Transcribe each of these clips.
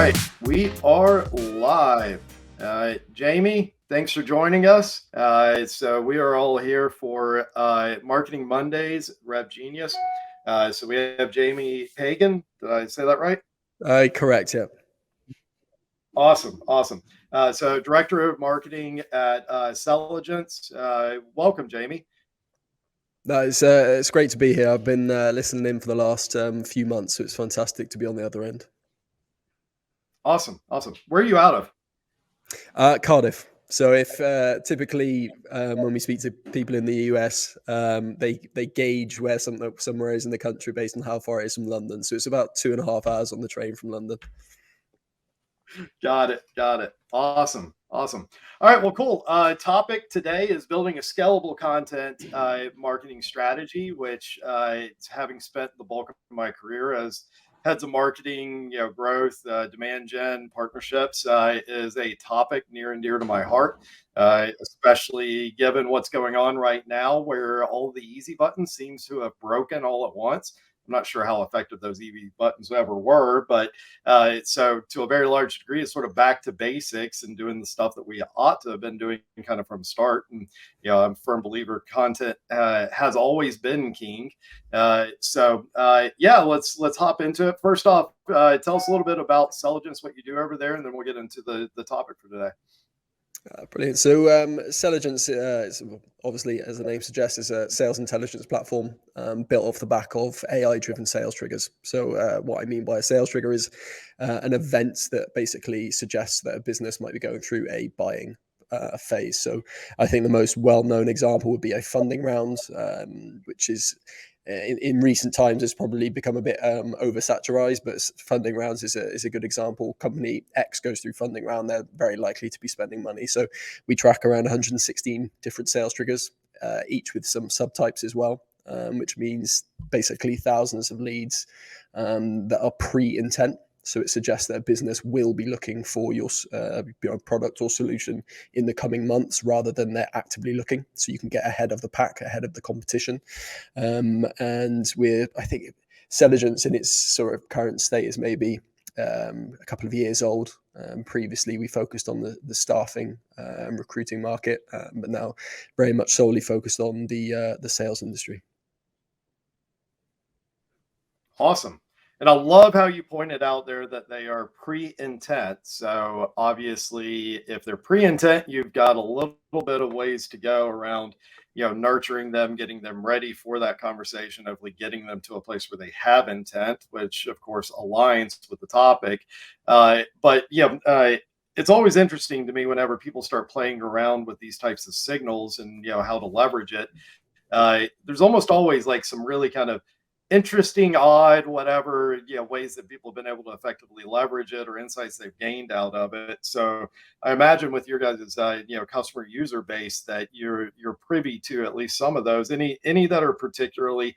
right, we are live. Jamie, thanks for joining us. So we are all here for Marketing Mondays, RevGenius. So we have Jamie Pagan. Did I say that right? Correct, yeah. Awesome. So Director of Marketing at Selligence. Welcome, Jamie. No, it's great to be here. I've been listening in for the last few months, so it's fantastic to be on the other end. Awesome. Where are you out of? Cardiff. So if typically when we speak to people in the US, they gauge where somewhere is in the country based on how far it is from London. So it's about 2.5 hours on the train from London. Got it. Awesome. All right. Well, cool. Topic today is building a scalable content marketing strategy, which having spent the bulk of my career as heads of marketing, growth, demand gen, partnerships is a topic near and dear to my heart, especially given what's going on right now, where all the easy buttons seems to have broken all at once. I'm not sure how effective those EV buttons ever were, but so to a very large degree, it's sort of back to basics and doing the stuff that we ought to have been doing kind of from start. And I'm a firm believer content has always been king. So let's hop into it. First off, tell us a little bit about Selligence, what you do over there, and then we'll get into the topic for today. Brilliant. So Selligence is obviously, as the name suggests, is a sales intelligence platform built off the back of AI-driven sales triggers. So what I mean by a sales trigger is an event that basically suggests that a business might be going through a buying phase. So I think the most well-known example would be a funding round, which is in recent times has probably become a bit oversaturated, but funding rounds is a good example. Company X goes through funding round, they're very likely to be spending money. So we track around 116 different sales triggers, each with some subtypes as well, which means basically thousands of leads that are pre-intent. So it suggests that a business will be looking for your product or solution in the coming months rather than they're actively looking. So you can get ahead of the pack, ahead of the competition. And I think Selligence in its sort of current state is maybe a couple of years old. Previously, we focused on the staffing and recruiting market, but now very much solely focused on the sales industry. Awesome. And I love how you pointed out there that they are pre-intent. So obviously, if they're pre-intent, you've got a little bit of ways to go around, nurturing them, getting them ready for that conversation, hopefully getting them to a place where they have intent, which of course aligns with the topic. It's always interesting to me whenever people start playing around with these types of signals and how to leverage it. There's almost always like some really kind of interesting, odd, whatever, ways that people have been able to effectively leverage it or insights they've gained out of it. So I imagine with your guys' customer user base that you're privy to at least some of those. Any that are particularly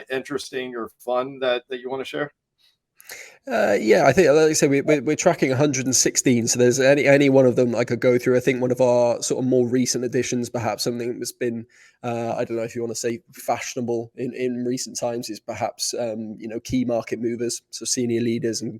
interesting or fun that you want to share? I think, like I say, we're tracking 116. So there's any one of them I could go through. I think one of our sort of more recent additions, perhaps something that's been, I don't know if you want to say fashionable in recent times, is perhaps key market movers. So senior leaders and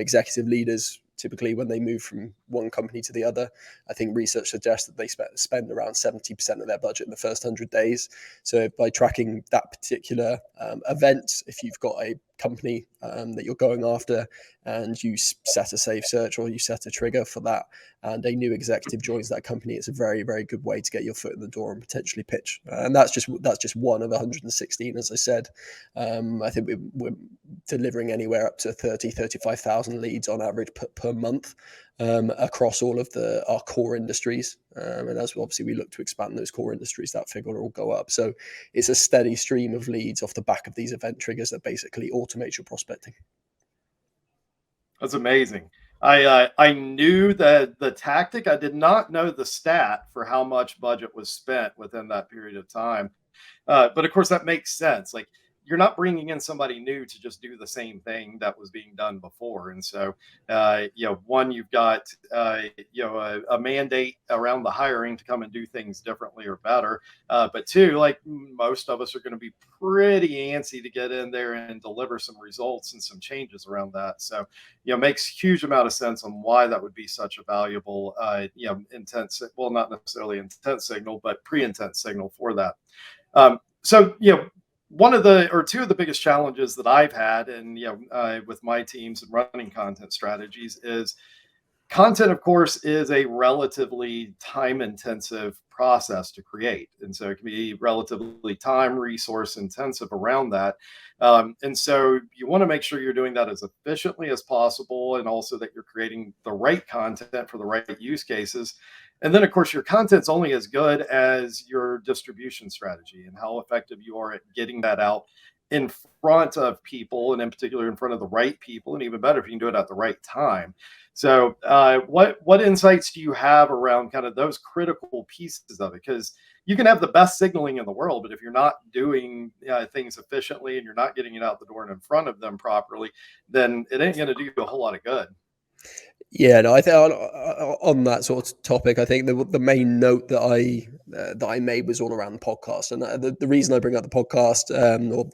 executive leaders. Typically, when they move from one company to the other, I think research suggests that they spend around 70% of their budget in the first 100 days. So by tracking that particular event, if you've got a company that you're going after and you set a safe search or you set a trigger for that and a new executive joins that company, it's a very, very good way to get your foot in the door and potentially pitch. And that's just one of 116, as I said. I think we're delivering anywhere up to 35,000 leads on average per month across all of our core industries. And as obviously we look to expand those core industries, that figure will go up. So it's a steady stream of leads off the back of these event triggers that basically automate your prospecting. That's amazing. I knew that the tactic. I did not know the stat for how much budget was spent within that period of time. But of course, that makes sense. Like you're not bringing in somebody new to just do the same thing that was being done before. And so, one, you've got, a mandate around the hiring to come and do things differently or better. But two, like most of us are going to be pretty antsy to get in there and deliver some results and some changes around that. So, makes huge amount of sense on why that would be such a valuable, intent, well, not necessarily intent signal, but pre-intent signal for that. So, one of the or two of the biggest challenges that I've had, and with my teams and running content strategies, is content, of course, is a relatively time intensive process to create. And so it can be relatively time, resource intensive around that. And so you want to make sure you're doing that as efficiently as possible, and also that you're creating the right content for the right use cases. And then, of course, your content's only as good as your distribution strategy and how effective you are at getting that out in front of people, and in particular in front of the right people, and even better if you can do it at the right time. So what insights do you have around kind of those critical pieces of it? Because you can have the best signaling in the world, but if you're not doing things efficiently and you're not getting it out the door and in front of them properly, then it ain't going to do you a whole lot of good. Yeah, no, I think on that sort of topic, I think the main note that I made was all around the podcast, and the reason I bring up the podcast, or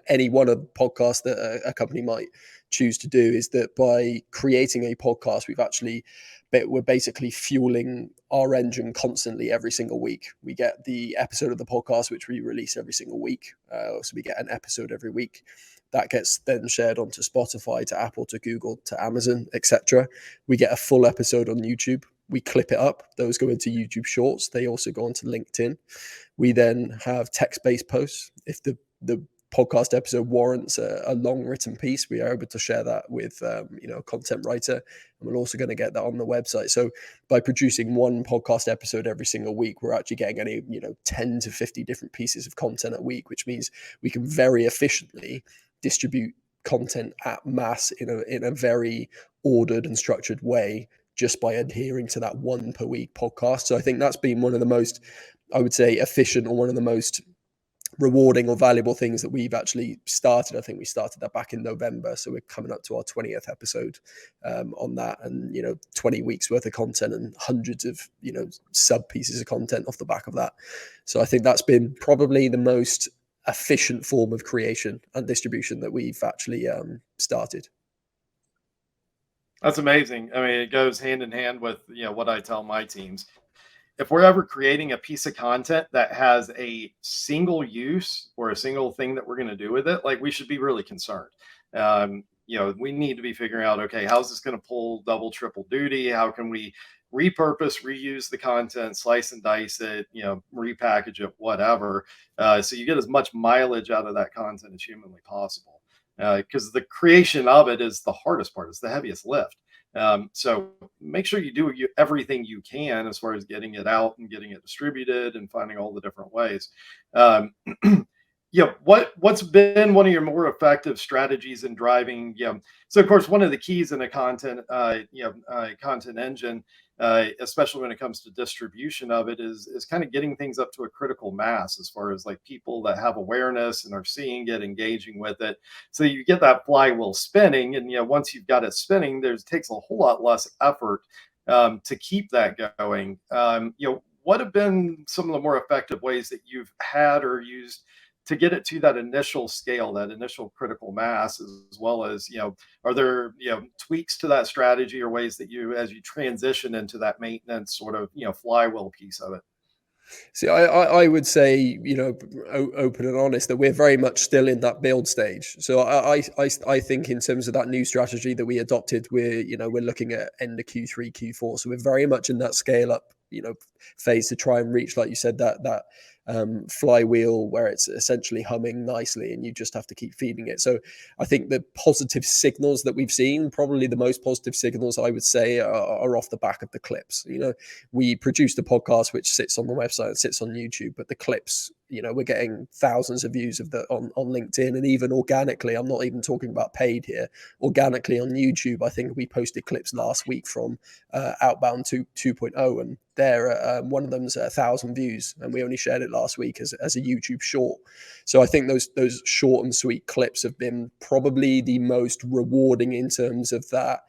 any one of the podcasts that a company might choose to do, is that by creating a podcast, we're basically fueling our engine constantly every single week. We get the episode of the podcast, which we release every single week, so we get an episode every week. That gets then shared onto Spotify, to Apple, to Google, to Amazon, etc. We get a full episode on YouTube. We clip it up. Those go into YouTube Shorts. They also go onto LinkedIn. We then have text-based posts. If the podcast episode warrants a long written piece, we are able to share that with a content writer, and we're also going to get that on the website. So by producing one podcast episode every single week, we're actually getting 10 to 50 different pieces of content a week, which means we can very efficiently distribute content at mass in a very ordered and structured way, just by adhering to that one per week podcast. So I think that's been one of the most, I would say, efficient, or one of the most rewarding or valuable things that we've actually started. I think we started that back in November, so we're coming up to our 20th episode on that, and 20 weeks worth of content and hundreds of sub pieces of content off the back of that. So I think that's been probably the most efficient form of creation and distribution that we've actually started. That's amazing. I mean, it goes hand in hand with what I tell my teams. If we're ever creating a piece of content that has a single use or a single thing that we're going to do with it, like, we should be really concerned. We need to be figuring out, okay, how's this going to pull double, triple duty? How can we repurpose, reuse the content, slice and dice it, repackage it, whatever, so you get as much mileage out of that content as humanly possible. Because the creation of it is the hardest part, it's the heaviest lift. So make sure you do everything you can as far as getting it out and getting it distributed and finding all the different ways. What's been one of your more effective strategies in driving? So of course, one of the keys in a content engine, especially when it comes to distribution of it, is kind of getting things up to a critical mass, as far as like people that have awareness and are seeing it, engaging with it. So you get that flywheel spinning, and once you've got it spinning, it takes a whole lot less effort to keep that going. What have been some of the more effective ways that you've had or used to get it to that initial scale, that initial critical mass, as well as, are there, tweaks to that strategy, or ways that you, as you transition into that maintenance sort of, flywheel piece of it? See, I would say, open and honest, that we're very much still in that build stage. So I think in terms of that new strategy that we adopted, we're looking at end of Q3, Q4. So we're very much in that scale up, phase to try and reach, like you said, that flywheel where it's essentially humming nicely, and you just have to keep feeding it. So I think the positive signals that we've seen, probably the most positive signals, I would say, are off the back of the clips. We produced a podcast which sits on the website and sits on YouTube, but the clips we're getting thousands of views on LinkedIn, and even organically. I'm not even talking about paid here. Organically on YouTube, I think we posted clips last week from Outbound 2.0, and one of them's 1,000 views, and we only shared it last week as a YouTube short. So I think those short and sweet clips have been probably the most rewarding in terms of that.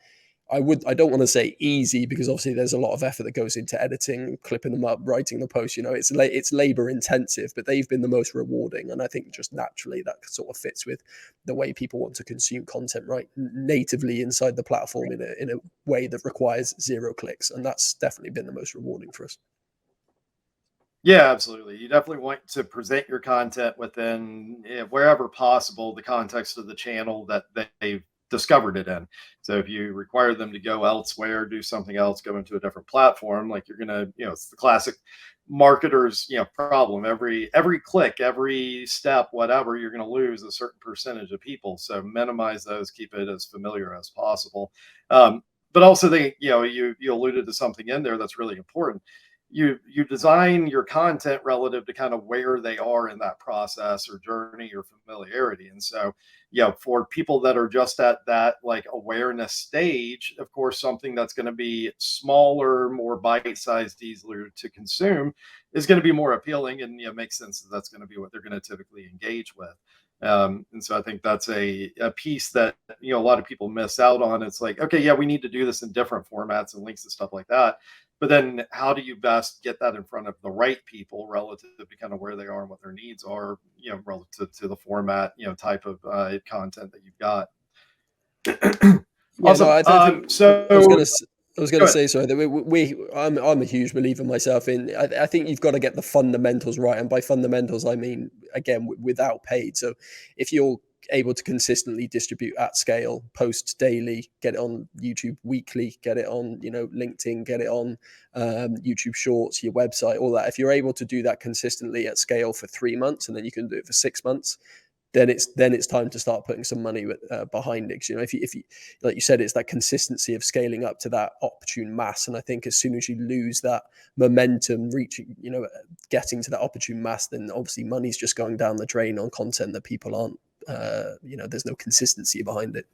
I don't want to say easy, because obviously there's a lot of effort that goes into editing, clipping them up, writing the post. It's labor intensive, but they've been the most rewarding. And I think just naturally that sort of fits with the way people want to consume content, right? Natively inside the platform in a way that requires 0 clicks. And that's definitely been the most rewarding for us. Yeah, absolutely. You definitely want to present your content within, wherever possible, the context of the channel that they've discovered it in. So if you require them to go elsewhere, do something else, go into a different platform, like you're gonna, it's the classic marketers, problem. Every click, every step, whatever, you're gonna lose a certain percentage of people. So minimize those, keep it as familiar as possible. But also you alluded to something in there that's really important. You design your content relative to kind of where they are in that process or journey or familiarity. And so, for people that are just at that like awareness stage, of course, something that's going to be smaller, more bite-sized, easier to consume is going to be more appealing, and makes sense that that's going to be what they're going to typically engage with. And so I think that's a piece that a lot of people miss out on. It's like, okay, yeah, we need to do this in different formats and links and stuff like that. But then how do you best get that in front of the right people relative to kind of where they are and what their needs are, relative to the format, type of content that you've got. Yeah, no, Awesome. I was gonna say, sorry, that I'm a huge believer myself in. I think you've got to get the fundamentals right, and by fundamentals I mean, again, without paid. So if you're able to consistently distribute at scale, post daily, get it on YouTube weekly, get it on LinkedIn, get it on YouTube Shorts, your website, all that. If you're able to do that consistently at scale for 3 months, and then you can do it for 6 months, then it's time to start putting some money behind it. If you like you said, it's that consistency of scaling up to that opportune mass. And I think as soon as you lose that momentum, getting to that opportune mass, then obviously money's just going down the drain on content that people aren't. There's no consistency behind it.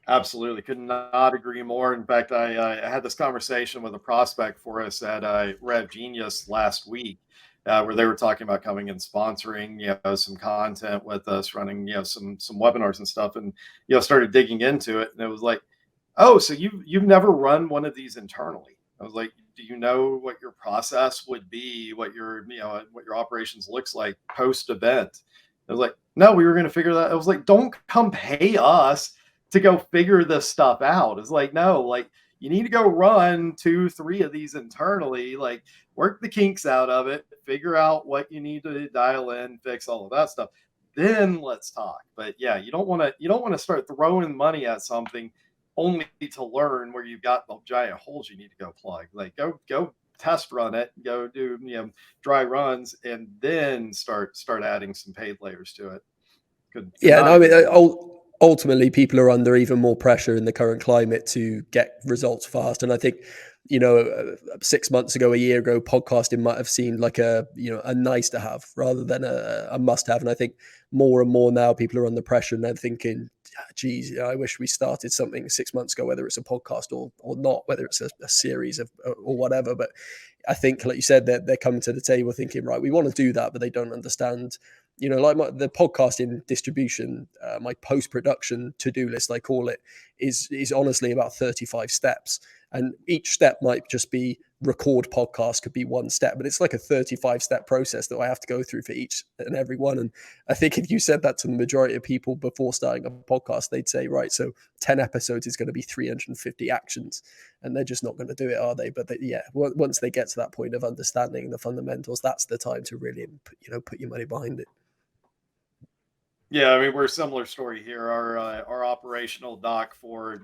Absolutely. Could not agree more. In fact, I had this conversation with a prospect for us at RevGenius last week, where they were talking about coming and sponsoring, some content with us, running, some webinars and stuff, and started digging into it, and it was like, oh, so you've never run one of these internally? I was like, do you know what your process would be, what your operations looks like post event? I was like, no, we were going to figure that. I was like, don't come pay us to go figure this stuff out. It's like, no, like you need to go run 2-3 of these internally, like work the kinks out of it, figure out what you need to dial in, fix all of that stuff. Then let's talk. But yeah, you don't want to start throwing money at something only to learn where you've got the giant holes you need to go plug. Like go test run it, go do dry runs, and then start adding some paid layers to it. Yeah, no, I mean, ultimately, people are under even more pressure in the current climate to get results fast. And I think, 6 months ago, a year ago, podcasting might have seemed like a nice to have rather than a must have. And I think more and more now people are under pressure and they're thinking, geez, I wish we started something 6 months ago, whether it's a podcast or not, whether it's a series of or whatever. But I think, like you said, they're coming to the table thinking, right, we want to do that, but they don't understand. Like the podcasting distribution, my post-production to-do list, I call it, is honestly about 35 steps. And each step might just be record podcast, could be one step, but it's like a 35-step process that I have to go through for each and every one. And I think if you said that to the majority of people before starting a podcast, they'd say, right, so 10 episodes is going to be 350 actions. And they're just not going to do it, are they? But once they get to that point of understanding the fundamentals, that's the time to really, put your money behind it. Yeah, I mean, we're a similar story here. Our operational doc for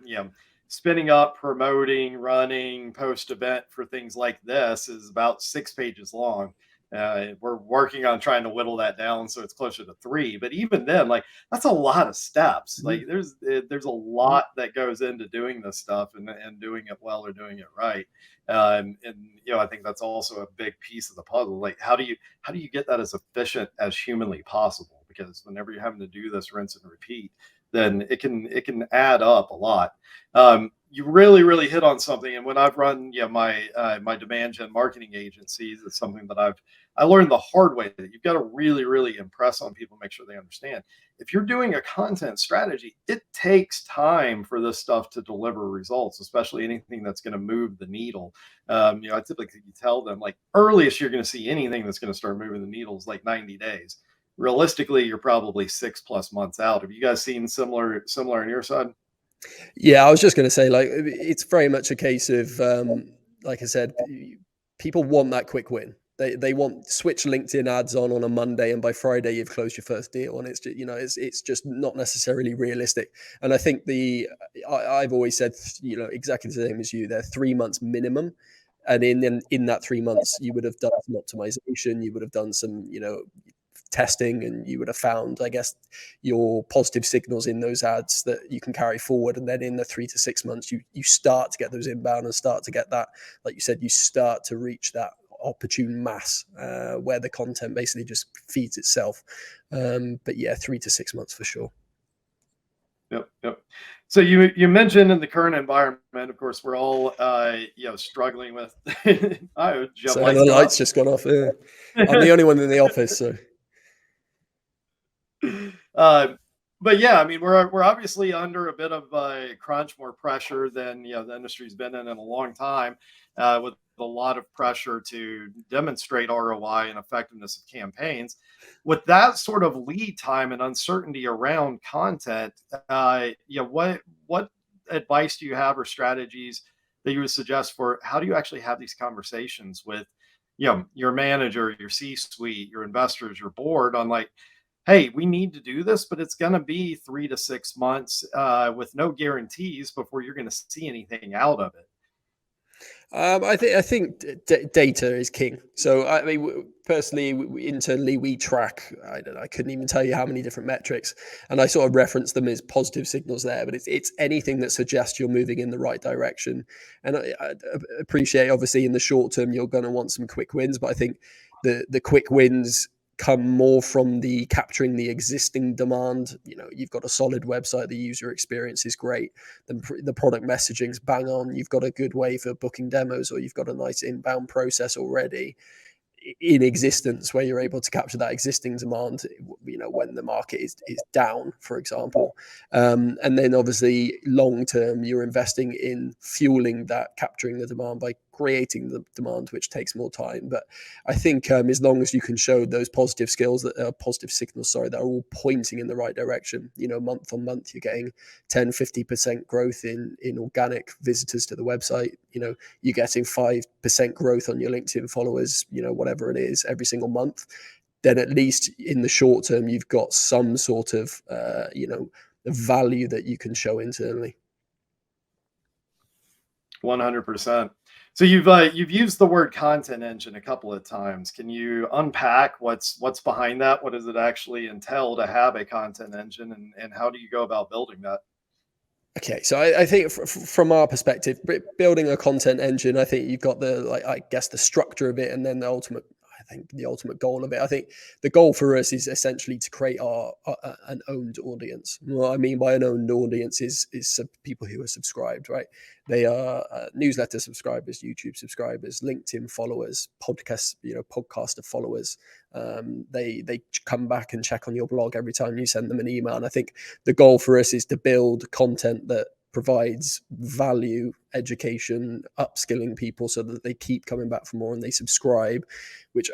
spinning up, promoting, running, post event for things like this is about 6 pages long. We're working on trying to whittle that down so it's closer to 3. But even then, like that's a lot of steps. Like there's a lot that goes into doing this stuff and doing it well or doing it right. And I think that's also a big piece of the puzzle. Like how do you get that as efficient as humanly possible? Because whenever you're having to do this rinse and repeat, then it can add up a lot. You really hit on something. And when I've run my demand gen marketing agencies, it's something that I learned the hard way that you've got to really impress on people, make sure they understand. If you're doing a content strategy, it takes time for this stuff to deliver results, especially anything that's going to move the needle. I typically tell them like earliest you're going to see anything that's going to start moving the needle is like 90 days. Realistically, you're probably 6+ months out. Have you guys seen similar on your side? Yeah, I was just going to say, like, it's very much a case of, like I said, people want that quick win. They want switch LinkedIn ads on a Monday, and by Friday you've closed your first deal, and it's just, it's just not necessarily realistic. And I think I've always said, exactly the same as you. They're 3 months minimum, and in that 3 months you would have done some optimization, you would have done some testing, and you would have found, I guess, your positive signals in those ads that you can carry forward. And then in the 3 to 6 months, you start to get those inbound and start to get that, like you said, you start to reach that opportune mass where the content basically just feeds itself. But yeah, 3 to 6 months for sure. Yep. So you mentioned in the current environment, of course, we're all struggling with. So the light's just gone off. Yeah. I'm the only one in the office, so. But yeah, I mean, we're obviously under a bit of a crunch, more pressure than the industry's been in a long time, with a lot of pressure to demonstrate ROI and effectiveness of campaigns. With that sort of lead time and uncertainty around content, what advice do you have or strategies that you would suggest for how do you actually have these conversations with your manager, your C-suite, your investors, your board on like, hey, we need to do this, but it's going to be 3 to 6 months with no guarantees before you're going to see anything out of it. I think data is king. So I mean, personally, internally, we track. I couldn't even tell you how many different metrics, and I sort of reference them as positive signals there. But it's anything that suggests you're moving in the right direction. And I appreciate, obviously, in the short term, you're going to want some quick wins. But I think the quick wins come more from the capturing the existing demand. You've got a solid website, the user experience is great, the product messaging's bang on, you've got a good way for booking demos, or you've got a nice inbound process already in existence where you're able to capture that existing demand, when the market is down, for example. And then obviously long term, you're investing in fueling that, capturing the demand by creating the demand, which takes more time. But I think as long as you can show those positive signals that are all pointing in the right direction, month on month, you're getting 10-50% growth in organic visitors to the website, you're getting 5% growth on your LinkedIn followers, whatever it is, every single month, then at least in the short term, you've got some sort of, value that you can show internally. 100%. So you've used the word content engine a couple of times. Can you unpack what's behind that? What does it actually entail to have a content engine, and how do you go about building that? Okay, so I think from our perspective, building a content engine, I think you've got the structure of it, and then the ultimate goal of it. I think the goal for us is essentially to create an owned audience. What I mean by an owned audience is people who are subscribed, right? They are newsletter subscribers, YouTube subscribers, LinkedIn followers, podcaster followers. They come back and check on your blog every time you send them an email. And I think the goal for us is to build content that provides value, education, upskilling people so that they keep coming back for more and they subscribe, which,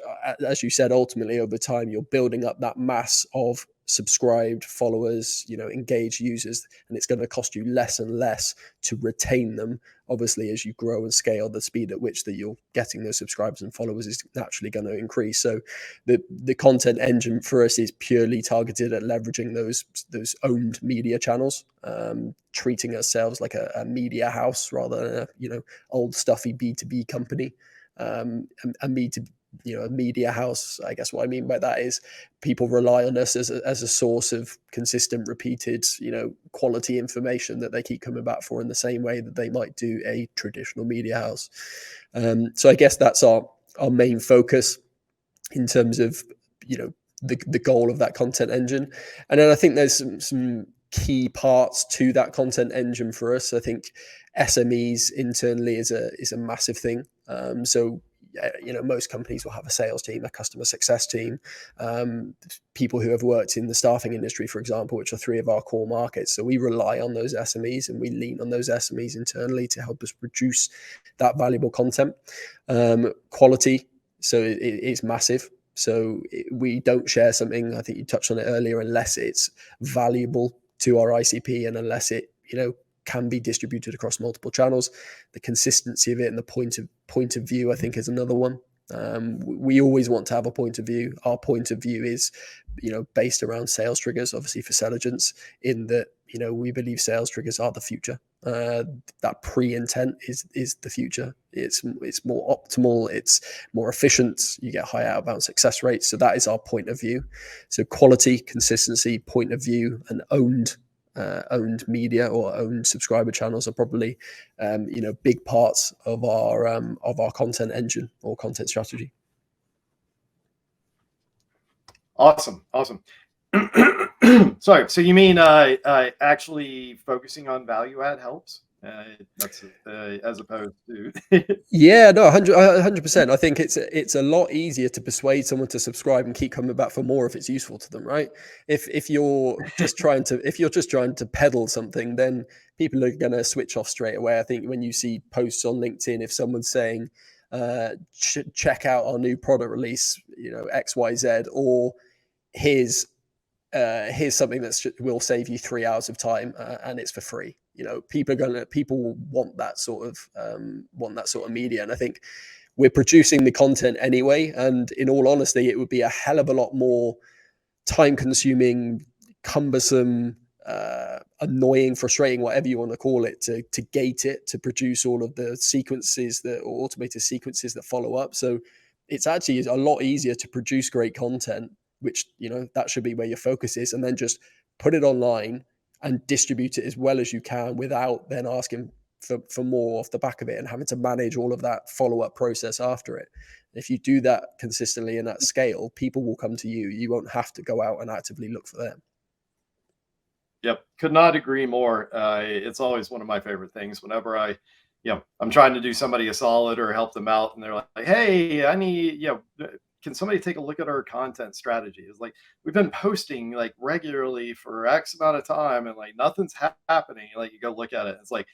as you said, ultimately over time, you're building up that mass of subscribed followers, engaged users, and it's going to cost you less and less to retain them. Obviously, as you grow and scale, the speed at which that you're getting those subscribers and followers is naturally going to increase. So the content engine for us is purely targeted at leveraging those owned media channels, treating ourselves like a media house rather than a old stuffy B2B company. And a media house. I guess what I mean by that is people rely on us as a source of consistent, repeated, quality information that they keep coming back for in the same way that they might do a traditional media house. So I guess that's our main focus in terms of, the goal of that content engine. And then I think there's some key parts to that content engine for us. I think SMEs internally is a massive thing. So most companies will have a sales team, a customer success team, people who have worked in the staffing industry, for example, which are 3 of our core markets. So we rely on those SMEs and we lean on those SMEs internally to help us produce that valuable content. Quality, so it's massive. So we don't share something, I think you touched on it earlier, unless it's valuable to our ICP and unless it, can be distributed across multiple channels. The consistency of it and the point of view, I think, is another one. We always want to have a point of view. Our point of view is, based around sales triggers, obviously for Selligence, in that, we believe sales triggers are the future. That pre-intent is the future. It's more optimal. It's more efficient. You get high outbound success rates. So that is our point of view. So quality, consistency, point of view, and owned media or owned subscriber channels are probably, big parts of our content engine or content strategy. Awesome. Sorry. So you mean actually focusing on value add helps? That's as opposed to Yeah, no, 100%. I think it's a lot easier to persuade someone to subscribe and keep coming back for more if it's useful to them, right? If you're just trying to peddle something, then people are going to switch off straight away. I think when you see posts on LinkedIn, if someone's saying, check out our new product release, XYZ, or here's something that will save you 3 hours of time, and it's for free. People want that sort of media, and I think we're producing the content anyway. And in all honesty, it would be a hell of a lot more time-consuming, cumbersome, annoying, frustrating, whatever you want to call it, to gate it, to produce all of the sequences or automated sequences that follow up. So it's actually a lot easier to produce great content, which, that should be where your focus is, and then just put it online and distribute it as well as you can without then asking for more off the back of it and having to manage all of that follow-up process after it. If you do that consistently and at scale, people will come to you. You won't have to go out and actively look for them. Yep. Could not agree more. It's always one of my favorite things whenever I'm trying to do somebody a solid or help them out, and they're like, hey, I need, can somebody take a look at our content strategy? It's like, we've been posting like regularly for X amount of time and like nothing's happening. Like, you go look at it. It's like,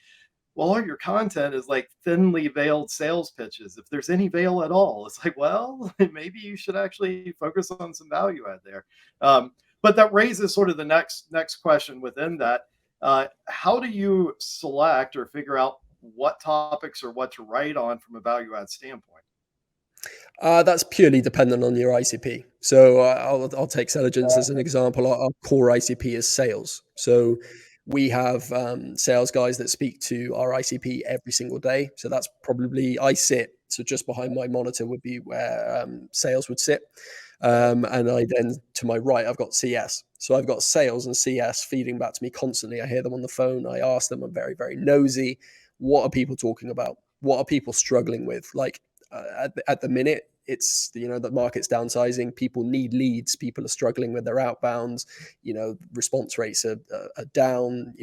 well, all your content is like thinly veiled sales pitches, if there's any veil at all. It's like, well, maybe you should actually focus on some value add there. But that raises sort of the next question within that. How do you select or figure out what topics or what to write on from a value add standpoint? That's purely dependent on your ICP. So I'll take Selligence as an example. Our core ICP is sales. So we have sales guys that speak to our ICP every single day. So that's probably, so just behind my monitor would be where sales would sit. And I then, to my right, I've got CS. So I've got sales and CS feeding back to me constantly. I hear them on the phone. I ask them. I'm very, very nosy. What are people talking about? What are people struggling with? Like, at the minute, it's, the market's downsizing. People need leads. People are struggling with their outbounds. Response rates are down.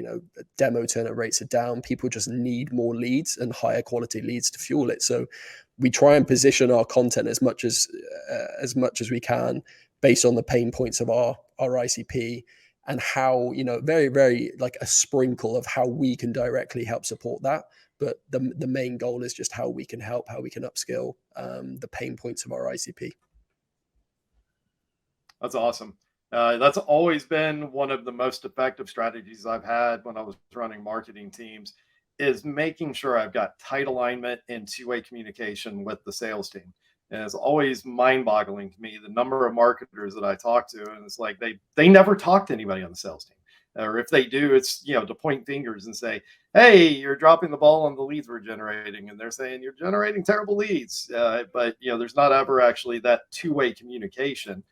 Demo turnover rates are down. People just need more leads and higher quality leads to fuel it. So we try and position our content as much as we can based on the pain points of our ICP, and how, very, very like a sprinkle of how we can directly help support that. But the main goal is just how we can help, how we can upskill the pain points of our ICP. That's awesome. That's always been one of the most effective strategies I've had when I was running marketing teams, is making sure I've got tight alignment and two-way communication with the sales team. And it's always mind-boggling to me the number of marketers that I talk to, and it's like they never talk to anybody on the sales team. or if they do, it's, to point fingers and say, hey, you're dropping the ball on the leads we're generating, and they're saying you're generating terrible leads. But there's not ever actually that two-way communication,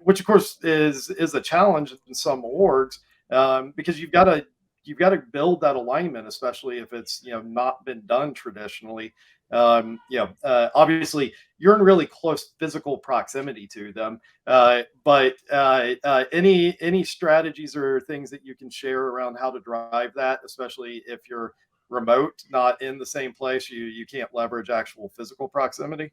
which of course is a challenge in some orgs, because you've got to build that alignment, especially if it's not been done traditionally. Obviously you're in really close physical proximity to them, but any strategies or things that you can share around how to drive that, especially if you're remote, not in the same place, you can't leverage actual physical proximity.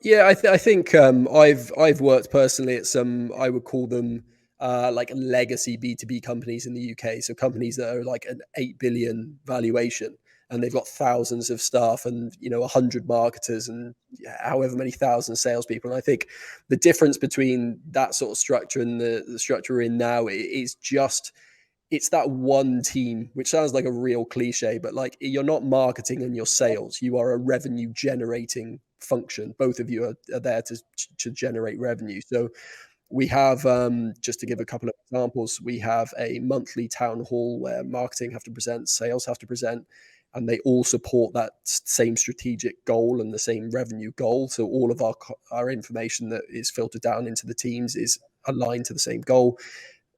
Yeah, I think I've worked personally at some, I would call them like legacy B2B companies in the UK. So companies that are like an 8 billion valuation, and they've got thousands of staff and 100 marketers and however many thousand salespeople. And I think the difference between that sort of structure and the structure we're in now is just, it's that one team, which sounds like a real cliche, but like, you're not marketing and you're sales. You are a revenue generating function. Both of you are there to generate revenue. So we have, just to give a couple of examples, we have a monthly town hall where marketing have to present, sales have to present, and they all support that same strategic goal and the same revenue goal. So all of our information that is filtered down into the teams is aligned to the same goal.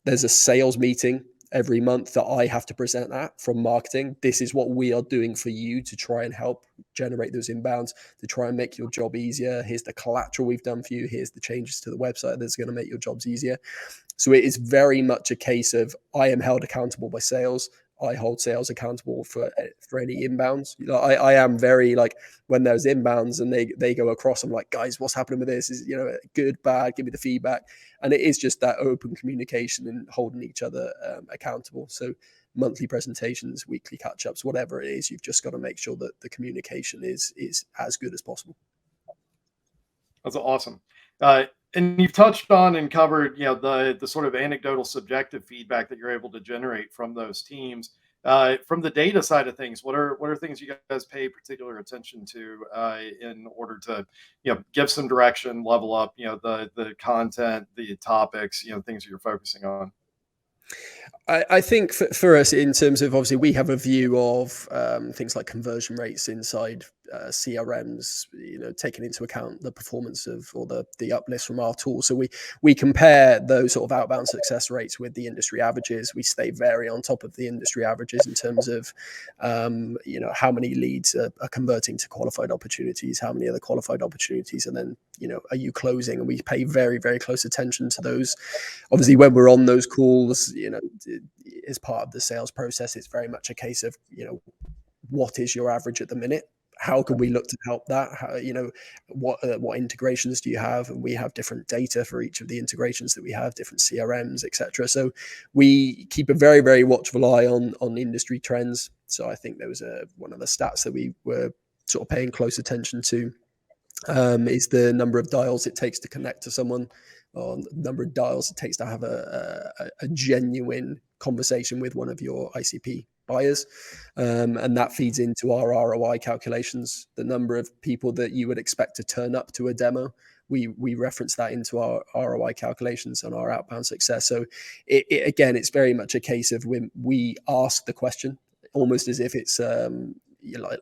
There's a sales meeting every month that I have to present at from marketing. This is what we are doing for you to try and help generate those inbounds, to try and make your job easier. Here's the collateral we've done for you. Here's the changes to the website that's going to make your jobs easier. So it is very much a case of, I am held accountable by sales. I hold sales accountable for any inbounds. I am very like, when there's inbounds and they go across, I'm like, guys, what's happening with this? Is good, bad? Give me the feedback. And it is just that open communication and holding each other accountable. So monthly presentations, weekly catch-ups, whatever it is, you've just got to make sure that the communication is as good as possible. That's awesome. And you've touched on and covered, the sort of anecdotal subjective feedback that you're able to generate from those teams. From the data side of things, what are things you guys pay particular attention to in order to, give some direction, level up, the content, the topics, things that you're focusing on? I think for us, in terms of, obviously we have a view of things like conversion rates inside CRMs, taking into account the performance of, or the uplifts from our tool. So we compare those sort of outbound success rates with the industry averages. We stay very on top of the industry averages in terms of how many leads are converting to qualified opportunities, how many other qualified opportunities, and then are you closing? And we pay very, very close attention to those. Obviously, when we're on those calls, as part of the sales process, it's very much a case of, what is your average at the minute? How can we look to help that? How, what integrations do you have? And we have different data for each of the integrations that we have, different CRMs, etc. So we keep a very, very watchful eye on industry trends. So I think there was one of the stats that we were sort of paying close attention to, is the number of dials it takes to connect to someone, or the number of dials it takes to have a genuine conversation with one of your ICP buyers. And that feeds into our ROI calculations. The number of people that you would expect to turn up to a demo, we reference that into our ROI calculations on our outbound success. So again, it's very much a case of when we ask the question, almost as if it's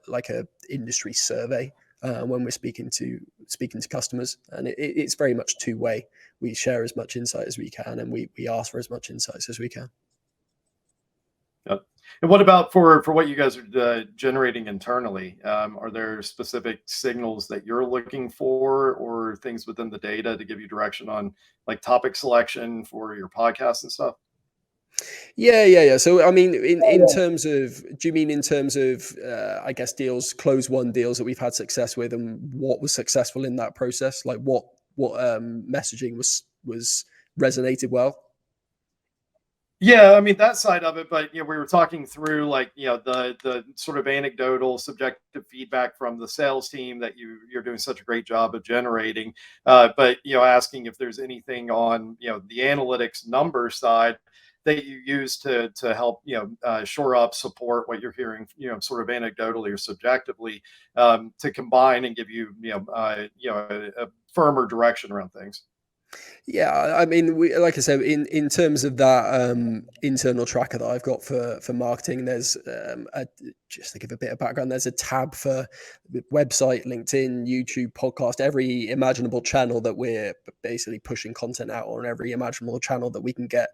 like a industry survey. When we're speaking to customers, and it's very much two-way. We share as much insight as we can, and we ask for as much insights as we can. Yep. And what about for what you guys are generating internally? Are there specific signals that you're looking for, or things within the data to give you direction on like topic selection for your podcast and stuff? Yeah. So, I mean, in terms of, do you mean in terms of, I guess, close one deals that we've had success with, and what was successful in that process? Like what messaging was resonated well? Yeah, I mean that side of it, but we were talking through like the sort of anecdotal, subjective feedback from the sales team that you're doing such a great job of generating, but asking if there's anything on the analytics number side that you use to help shore up, support what you're hearing sort of anecdotally or subjectively, to combine and give you a firmer direction around things. Yeah, I mean, like I said, in terms of that internal tracker that I've got for marketing, there's just to give a bit of background, there's a tab for the website, LinkedIn, YouTube, podcast, every imaginable channel that we're basically pushing content out on, every imaginable channel that we can get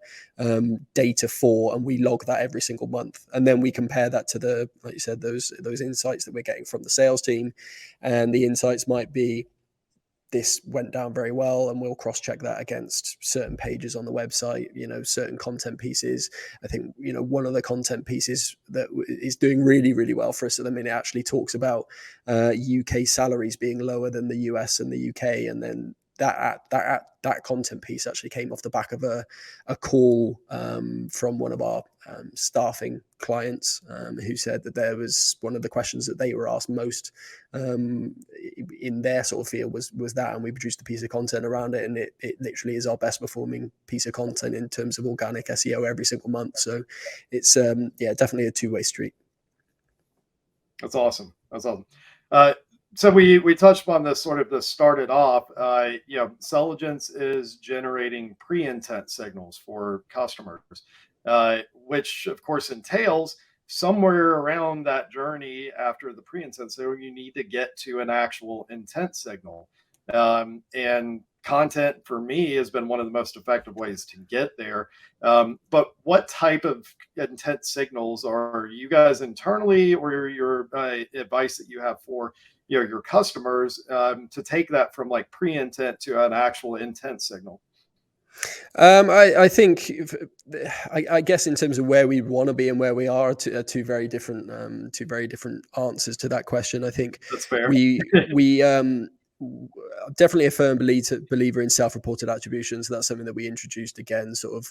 data for, and we log that every single month, and then we compare that to the, like you said, those insights that we're getting from the sales team, and the insights might be, this went down very well, and we'll cross check that against certain pages on the website, certain content pieces. I think, one of the content pieces that is doing really, really well for us at the minute actually talks about UK salaries being lower than the US and the UK. And then that content piece actually came off the back of a call from one of our staffing clients, who said that there was one of the questions that they were asked most in their sort of field was that, and we produced a piece of content around it, and it literally is our best performing piece of content in terms of organic SEO every single month. So it's definitely a two-way street. That's awesome. So we touched upon this sort of, this started off, Selligence is generating pre-intent signals for customers, which of course entails somewhere around that journey after the pre-intent. So you need to get to an actual intent signal. And content for me has been one of the most effective ways to get there. But what type of intent signals are you guys internally, or your advice that you have for your customers to take that from like pre-intent to an actual intent signal? I think, I guess in terms of where we want to be and where we are, two very different answers to that question. I think That's fair. we definitely a firm believer in self-reported attribution. So that's something that we introduced again, sort of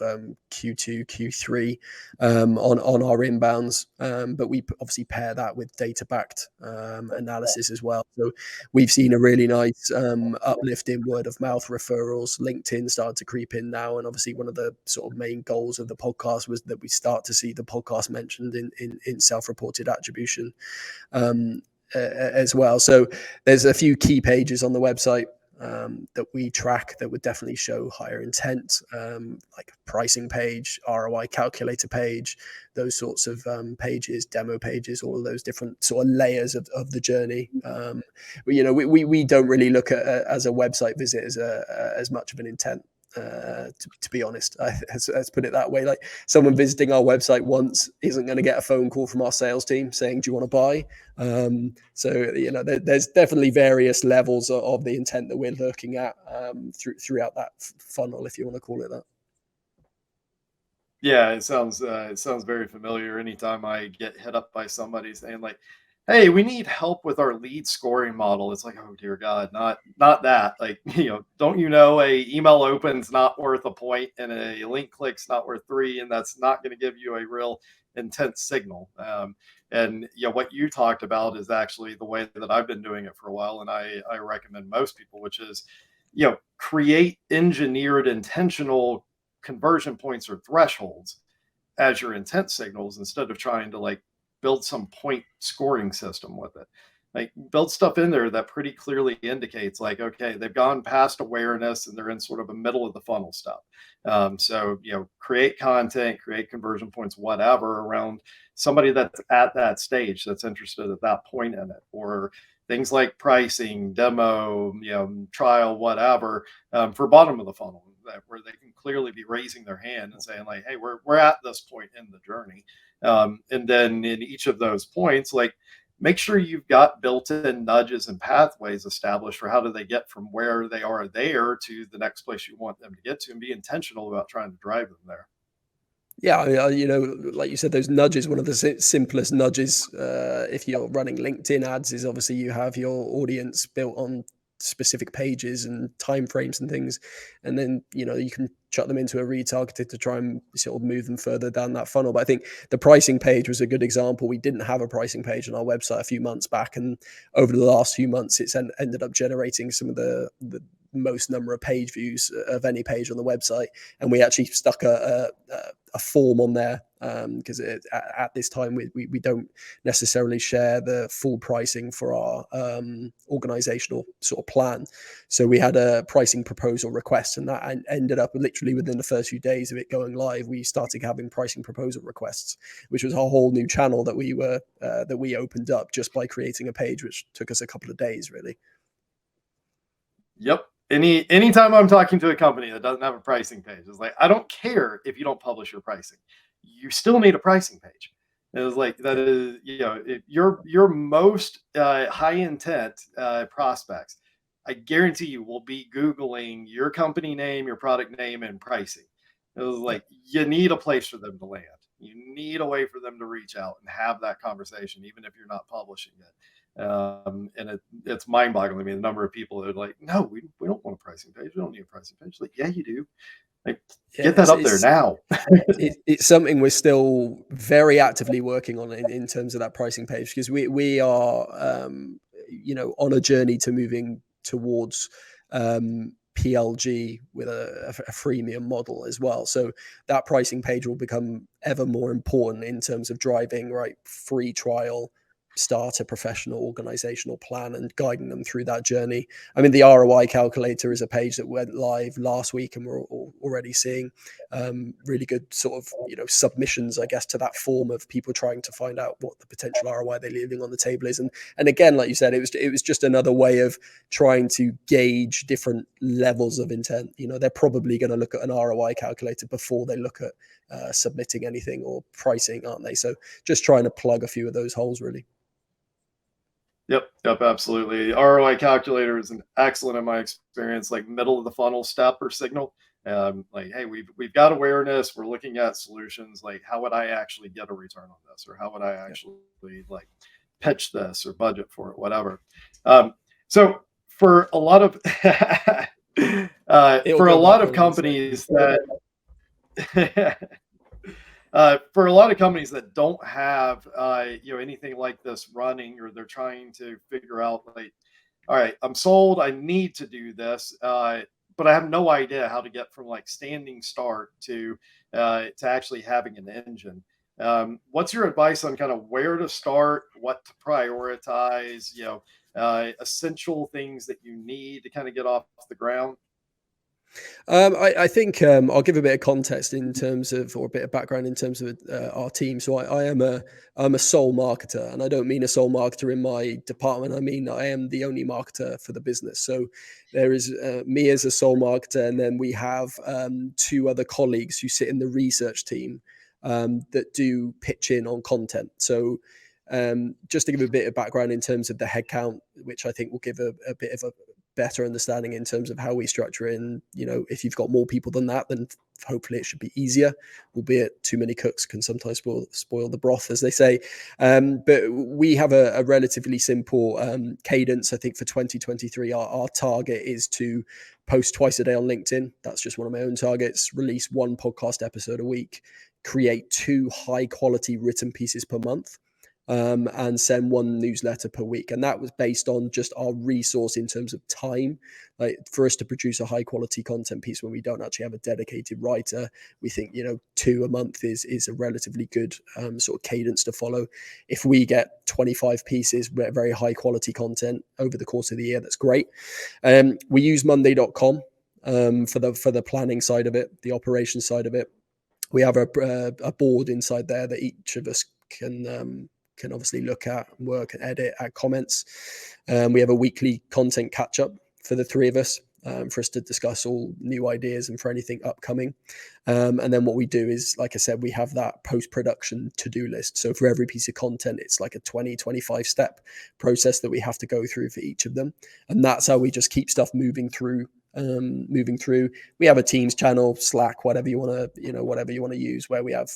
Q2, Q3 on our inbounds. But we obviously pair that with data-backed analysis as well. So we've seen a really nice uplift in word of mouth referrals. LinkedIn started to creep in now, and obviously one of the sort of main goals of the podcast was that we start to see the podcast mentioned in self-reported attribution as well. So there's a few key pages on the website that we track that would definitely show higher intent, like pricing page, ROI calculator page, those sorts of pages, demo pages, all of those different sort of layers of the journey. We don't really look at as a website visit as much of an intent. To be honest, let's put it that way. Like, someone visiting our website once isn't going to get a phone call from our sales team saying, "Do you want to buy?" So there's definitely various levels of the intent that we're looking at throughout that funnel, if you want to call it that. Yeah, it sounds very familiar. Anytime I get hit up by somebody saying like, "Hey, we need help with our lead scoring model," it's like, oh dear God, not that. Like, don't a email open's not worth a point, and a link click's not worth three, and that's not going to give you a real intense signal. And what you talked about is actually the way that I've been doing it for a while, and I recommend most people, which is, create engineered intentional conversion points or thresholds as your intent signals, instead of trying to like build some point scoring system with it. Like, build stuff in there that pretty clearly indicates like, okay, they've gone past awareness and they're in sort of a middle of the funnel stuff. So create content, create conversion points, whatever, around somebody that's at that stage, that's interested at that point in it, or things like pricing, demo, trial, whatever, for bottom of the funnel, where they can clearly be raising their hand and saying like, hey, we're at this point in the journey. And then in each of those points, like, make sure you've got built-in nudges and pathways established for how do they get from where they are there to the next place you want them to get to, and be intentional about trying to drive them there. Yeah, like you said, those nudges, one of the simplest nudges, if you're running LinkedIn ads, is obviously you have your audience built on specific pages and timeframes and things, and then you can chuck them into a retargeted to try and sort of move them further down that funnel. But I think the pricing page was a good example. We didn't have a pricing page on our website a few months back, and over the last few months it's ended up generating some of the most number of page views of any page on the website. And we actually stuck a form on there because at this time we don't necessarily share the full pricing for our organizational sort of plan. So we had a pricing proposal request, and that ended up literally within the first few days of it going live, we started having pricing proposal requests, which was a whole new channel that we opened up just by creating a page, which took us a couple of days really. Yep. Anytime I'm talking to a company that doesn't have a pricing page, it's like, I don't care if you don't publish your pricing. You still need a pricing page. It was like, that is, your most high intent prospects, I guarantee you will be Googling your company name, your product name, and pricing. It was like, you need a place for them to land. You need a way for them to reach out and have that conversation, even if you're not publishing it. And it's mind-boggling. I mean, the number of people that are like, no, we don't want a pricing page. We don't need a pricing page. Like, yeah, you do. Like, get that up there now. It's something we're still very actively working on in terms of that pricing page, because we are on a journey to moving towards PLG with a freemium model as well. So that pricing page will become ever more important in terms of driving free trial, start a professional organizational plan, and guiding them through that journey. I mean, the ROI calculator is a page that went live last week, and we're already seeing really good sort of submissions, I guess, to that form of people trying to find out what the potential ROI they're leaving on the table is. And again, like you said, it was just another way of trying to gauge different levels of intent. They're probably going to look at an ROI calculator before they look at submitting anything or pricing, aren't they? So just trying to plug a few of those holes, really. Yep, absolutely. ROI calculator is an excellent, in my experience, like middle of the funnel step or signal. Like, hey, we've got awareness. We're looking at solutions. Like, how would I actually get a return on this, or how would I actually like pitch this or budget for it, whatever. So for a lot of companies that. For a lot of companies that don't have anything like this running, or they're trying to figure out, like, all right, I'm sold, I need to do this, but I have no idea how to get from like standing start to actually having an engine. What's your advice on kind of where to start, what to prioritize, essential things that you need to kind of get off the ground? I think I'll give a bit of context in terms of, or a bit of background in terms of our team. So I'm a sole marketer, and I don't mean a sole marketer in my department. I mean, I am the only marketer for the business. So there is me as a sole marketer, and then we have two other colleagues who sit in the research team that do pitch in on content. So just to give a bit of background in terms of the headcount, which I think will give a bit of a better understanding in terms of how we structure it. And if you've got more people than that, then hopefully it should be easier, albeit too many cooks can sometimes spoil the broth, as they say. But we have a relatively simple cadence. I think for 2023 our target is to post twice a day on LinkedIn. That's just one of my own targets. Release one podcast episode a week, create 2 high quality written pieces per month, and send 1 newsletter per week. And that was based on just our resource in terms of time. Like, for us to produce a high quality content piece when we don't actually have a dedicated writer, we think 2 a month is a relatively good sort of cadence to follow. If we get 25 pieces, very high quality content over the course of the year, that's great. We use monday.com for the planning side of it, the operations side of it. We have a board inside there that each of us can obviously look at, work and edit, add comments. We have a weekly content catch up for the 3 of us, for us to discuss all new ideas and for anything upcoming. And then what we do is, like I said, we have that post-production to-do list. So for every piece of content, it's like a 25 step process that we have to go through for each of them. And that's how we just keep stuff moving through. We have a Teams channel, Slack, whatever you want to use, where we have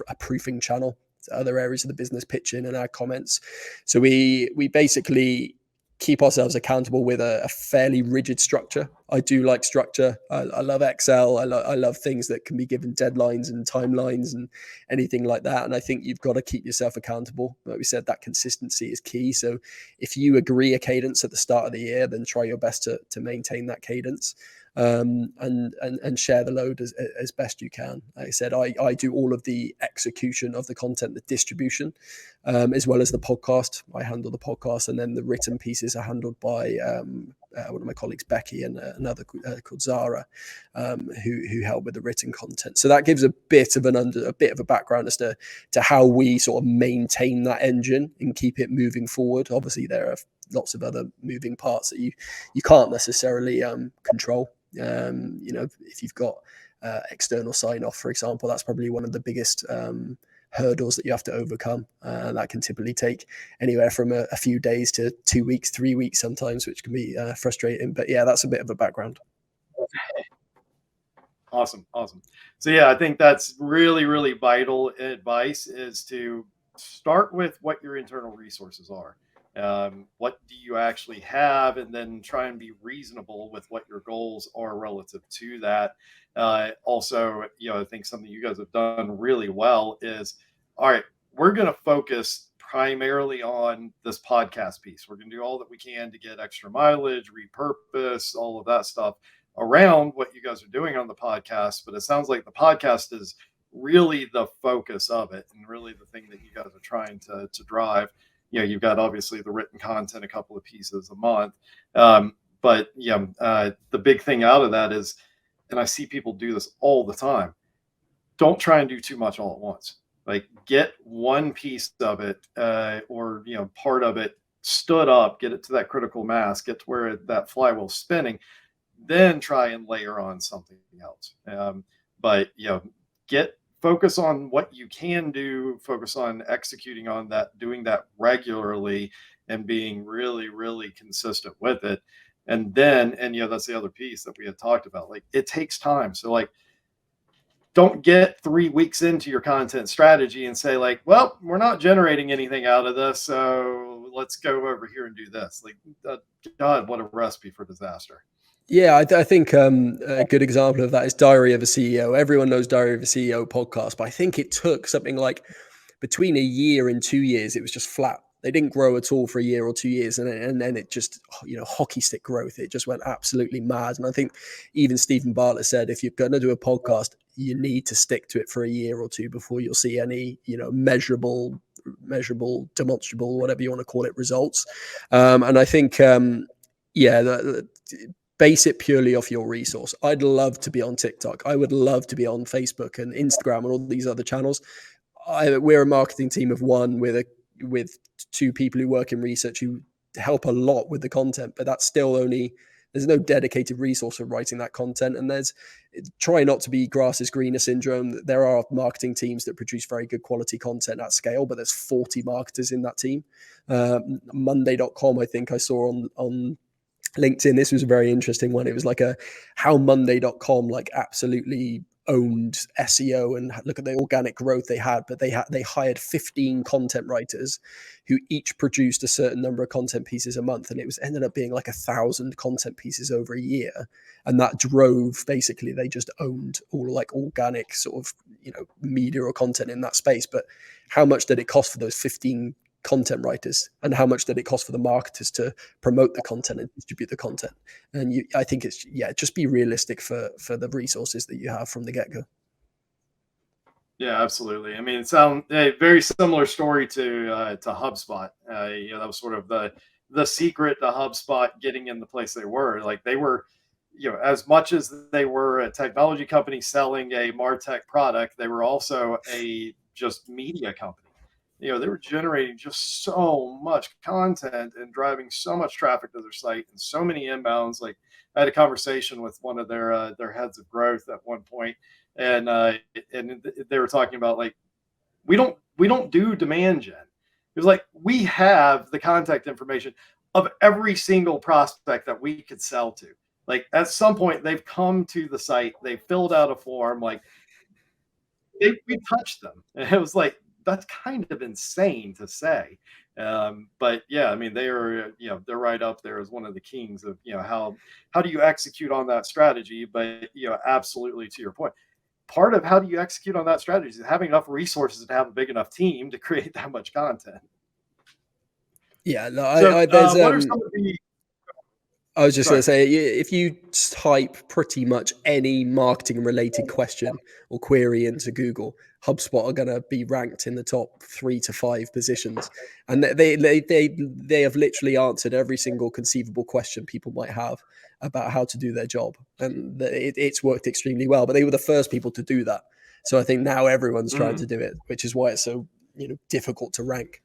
a proofing channel, other areas of the business pitch in and add comments. So we basically keep ourselves accountable with a fairly rigid structure. I do like structure. I love Excel. I love things that can be given deadlines and timelines and anything like that. And I think you've got to keep yourself accountable. Like we said, that consistency is key. So if you agree a cadence at the start of the year, then try your best to maintain that cadence. And share the load as best you can. Like I said, I do all of the execution of the content, the distribution, as well as the podcast. I handle the podcast, and then the written pieces are handled by one of my colleagues, Becky, and another called Zara, who help with the written content. So that gives a bit of a background as to how we sort of maintain that engine and keep it moving forward. Obviously, there are lots of other moving parts that you can't necessarily control. If you've got external sign off, for example, that's probably one of the biggest hurdles that you have to overcome. That can typically take anywhere from a few days to 2 weeks, 3 weeks sometimes, which can be frustrating. But yeah, that's a bit of a background. Awesome. So yeah, I think that's really, really vital advice, is to start with what your internal resources are. What do you actually have, and then try and be reasonable with what your goals are relative to that. Also, I think something you guys have done really well is, all right, we're going to focus primarily on this podcast piece. We're going to do all that we can to get extra mileage, repurpose, all of that stuff around what you guys are doing on the podcast. But it sounds like the podcast is really the focus of it, and really the thing that you guys are trying to drive. You've got obviously the written content, a couple of pieces a month. But the big thing out of that is, and I see people do this all the time, don't try and do too much all at once. Like, get one piece of it or part of it stood up, get it to that critical mass, get to where that flywheel's spinning, then try and layer on something else. But focus on what you can do, focus on executing on that, doing that regularly, and being really, really consistent with it. And then, that's the other piece that we had talked about. Like, it takes time. So like, don't get 3 weeks into your content strategy and say like, well, we're not generating anything out of this, so let's go over here and do this. Like, God, what a recipe for disaster. Yeah, I think a good example of that is Diary of a CEO. Everyone knows Diary of a CEO podcast, but I think it took something like between a year and 2 years, it was just flat. They didn't grow at all for a year or 2 years, and then it just, hockey stick growth. It just went absolutely mad. And I think even Stephen Bartlett said, if you're going to do a podcast, you need to stick to it for a year or two before you'll see any, measurable, demonstrable, whatever you want to call it, results. And I think, base it purely off your resource. I'd love to be on TikTok. I would love to be on Facebook and Instagram and all these other channels. We're a marketing team of one with 2 people who work in research who help a lot with the content, but that's still there's no dedicated resource for writing that content. And try not to be grass is greener syndrome. There are marketing teams that produce very good quality content at scale, but there's 40 marketers in that team. Monday.com, I think I saw on LinkedIn, this was a very interesting one. It was like how Monday.com like absolutely owned SEO, and look at the organic growth they had. But they hired 15 content writers who each produced a certain number of content pieces a month, and it ended up being like 1,000 content pieces over a year. And that drove, basically, they just owned all like organic sort of media or content in that space. But how much did it cost for those 15 content writers, and how much did it cost for the marketers to promote the content and distribute the content? And I think it's just be realistic for the resources that you have from the get-go. Yeah, absolutely. I mean, it sounds a very similar story to HubSpot. That was sort of the secret to HubSpot getting in the place they were. Like, they were, as much as they were a technology company selling a MarTech product, they were also a just media company. They were generating just so much content and driving so much traffic to their site and so many inbounds. Like, I had a conversation with one of their heads of growth at one point, and they were talking about like, we don't do demand gen. It was like, we have the contact information of every single prospect that we could sell to. Like, at some point, they've come to the site, they filled out a form, like we touched them, and it was like, that's kind of insane to say. But yeah, I mean, they are, they're right up there as one of the kings of, how do you execute on that strategy? But, absolutely to your point, part of how do you execute on that strategy is having enough resources to have a big enough team to create that much content. Yeah, no, So, there's what are some of the, I was just going sorry, to say, if you type pretty much any marketing related question or query into Google, HubSpot are going to be ranked in the top 3 to 5 positions, and they have literally answered every single conceivable question people might have about how to do their job, and it's worked extremely well. But they were the first people to do that, so I think now everyone's trying to do it, which is why it's so difficult to rank.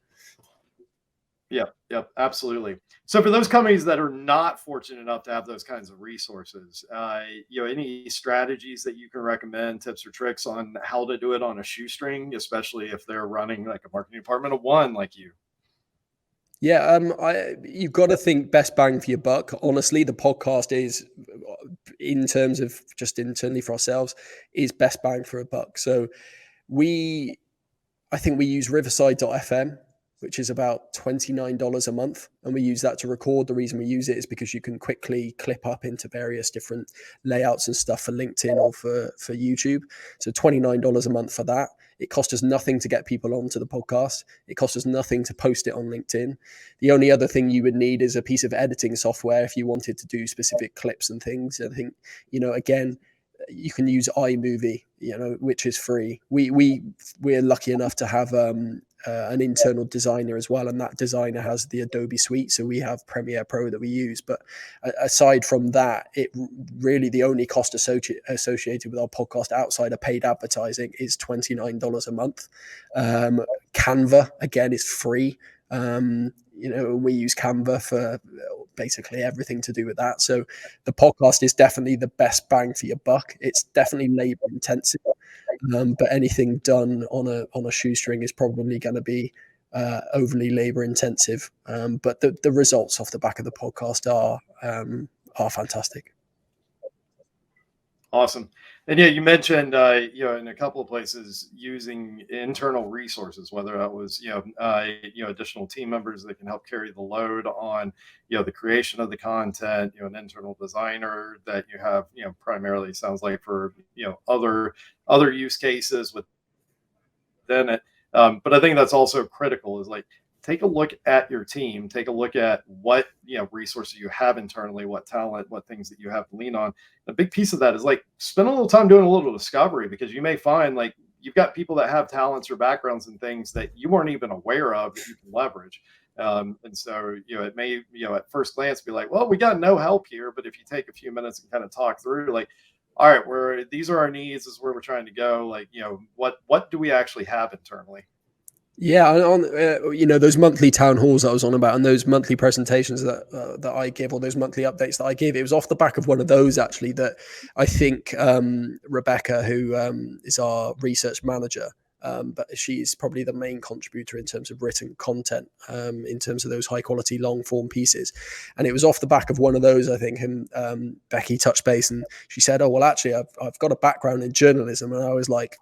Yep, absolutely. So for those companies that are not fortunate enough to have those kinds of resources, any strategies that you can recommend, tips or tricks on how to do it on a shoestring, especially if they're running like a marketing department of one like you? Yeah, you've got to think best bang for your buck. Honestly, the podcast is, in terms of just internally for ourselves, is best bang for a buck. So I think we use Riverside.fm, which is about $29 a month, and we use that to record. The reason we use it is because you can quickly clip up into various different layouts and stuff for LinkedIn or for YouTube. So $29 a month for that. It costs us nothing to get people onto the podcast. It costs us nothing to post it on LinkedIn. The only other thing you would need is a piece of editing software if you wanted to do specific clips and things. I think, again, you can use iMovie, which is free. We're lucky enough to have an internal designer as well, and that designer has the Adobe suite, so we have Premiere Pro that we use. But aside from that, it really, the only cost associated with our podcast outside of paid advertising is $29 a month. Canva, again, is free. We use Canva for basically everything to do with that. So the podcast is definitely the best bang for your buck. It's definitely labor intensive, but anything done on a shoestring is probably going to be overly labor intensive. But the results off the back of the podcast are fantastic. Awesome. And yeah, you mentioned, in a couple of places using internal resources, whether that was, additional team members that can help carry the load on, the creation of the content, an internal designer that you have, primarily sounds like for, other use cases within it. But I think that's also critical is like, take a look at your team, take a look at what, resources you have internally, what talent, what things that you have to lean on. A big piece of that is like spend a little time doing a little discovery, because you may find like you've got people that have talents or backgrounds and things that you weren't even aware of that you can leverage. And so, it may, at first glance be like, well, we got no help here. But if you take a few minutes and kind of talk through, like, all right, these are our needs, this is where we're trying to go. Like, what do we actually have internally? Yeah, on those monthly town halls I was on about, and those monthly presentations that I give, or those monthly updates that I give, it was off the back of one of those actually that I think Rebecca, who is our research manager, but she's probably the main contributor in terms of written content, in terms of those high quality long form pieces. And it was off the back of one of those, I think, and Becky touched base, and she said, "Oh well, actually, I've got a background in journalism," and I was like,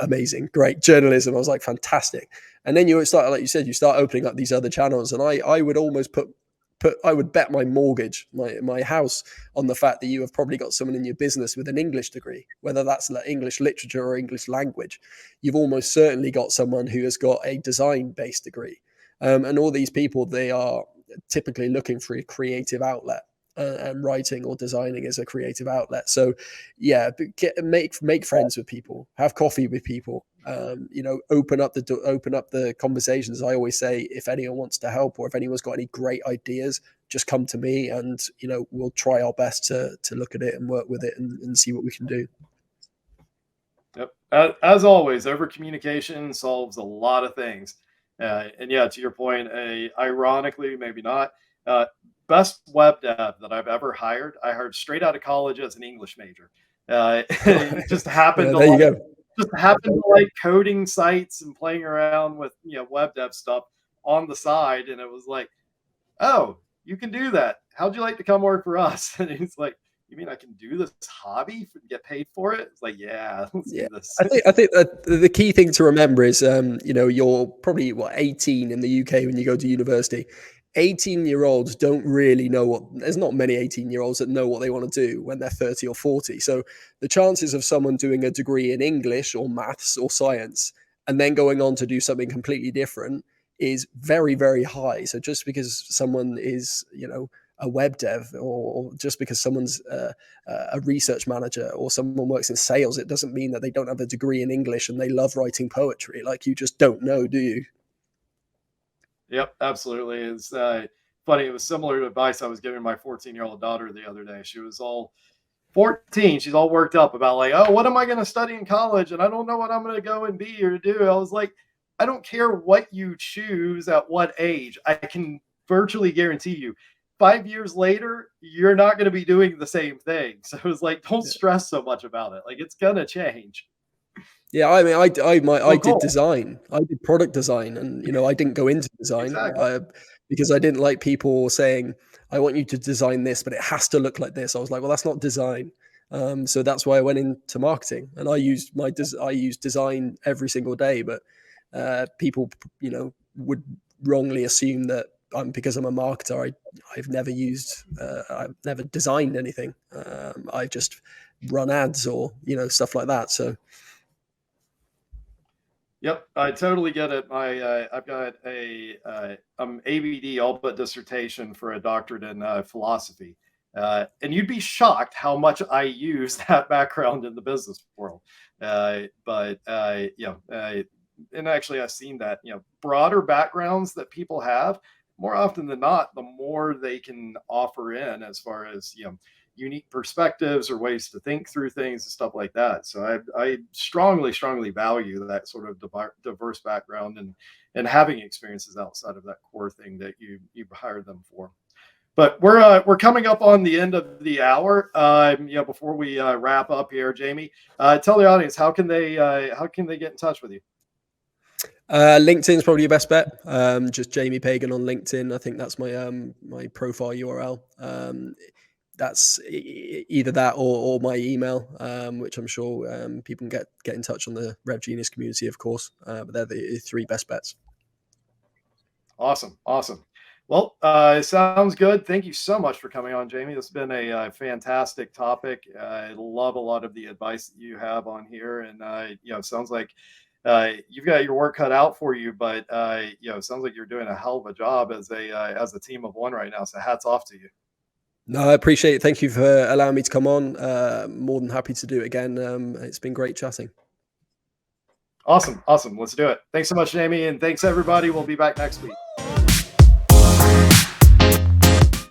amazing, great journalism. I was like, fantastic. And then you start, like you said, you start opening up these other channels, and I would almost I would bet my mortgage, my house, on the fact that you have probably got someone in your business with an English degree, whether that's like English literature or English language. You've almost certainly got someone who has got a design-based degree. And all these people, they are typically looking for a creative outlet. And writing or designing as a creative outlet. So, yeah, make friends with people, have coffee with people. Open up the conversations. I always say, if anyone wants to help or if anyone's got any great ideas, just come to me, and we'll try our best to look at it and work with it and see what we can do. Yep. As always, over communication solves a lot of things. And yeah, to your point, ironically, maybe not, best web dev that I've ever hired, I hired straight out of college as an English major. It just happened There you go. Just happened to like coding sites and playing around with web dev stuff on the side, and it was like, oh, you can do that. How'd you like to come work for us? And he's like, you mean I can do this hobby and get paid for it? It's like, yeah, let's Yeah, do this. I think that the key thing to remember is, you're probably 18 in the UK when you go to university. 18-year-olds don't really know what. There's not many 18-year-olds that know what they want to do when they're 30 or 40. So the chances of someone doing a degree in English or maths or science and then going on to do something completely different is very, very high. So just because someone is, a web dev, or just because someone's a research manager or someone works in sales, it doesn't mean that they don't have a degree in English and they love writing poetry. Like, you just don't know, do you? Yep, absolutely. It's funny. It was similar to advice I was giving my 14-year-old daughter the other day. She was all 14. She's all worked up about like, oh, what am I going to study in college? And I don't know what I'm going to go and be or do. I was like, I don't care what you choose at what age. I can virtually guarantee you 5 years later, you're not going to be doing the same thing. So it was like, don't Yeah. stress so much about it. Like, it's going to change. Yeah, I mean, I Well, did cool. design. I did product design, and I didn't go into design Exactly. because I didn't like people saying, "I want you to design this, but it has to look like this." I was like, "Well, that's not design." So that's why I went into marketing, and I used design every single day. But people, would wrongly assume that because I'm a marketer, I've never designed anything. I just run ads or stuff like that. So. Yep, I totally get it. I've got ABD, all but dissertation for a doctorate in philosophy, and you'd be shocked how much I use that background in the business world. But and actually, I've seen that broader backgrounds that people have more often than not, the more they can offer in as far as unique perspectives or ways to think through things and stuff like that. So I strongly, strongly value that sort of diverse background and having experiences outside of that core thing that you hired them for. But we're coming up on the end of the hour. Before we wrap up here, Jamie, tell the audience how can they get in touch with you? LinkedIn's probably your best bet. Just Jamie Pagan on LinkedIn. I think that's my profile URL. That's either that or my email, which I'm sure people can get in touch on the RevGenius community, of course. But they're the three best bets. Awesome, awesome. Well, sounds good. Thank you so much for coming on, Jamie. This has been a fantastic topic. I love a lot of the advice that you have on here, and sounds like you've got your work cut out for you. But it sounds like you're doing a hell of a job as a team of one right now. So hats off to you. No, I appreciate it. Thank you for allowing me to come on. More than happy to do it again. It's been great chatting. Awesome, awesome. Let's do it. Thanks so much, Jamie, and thanks everybody. We'll be back next week.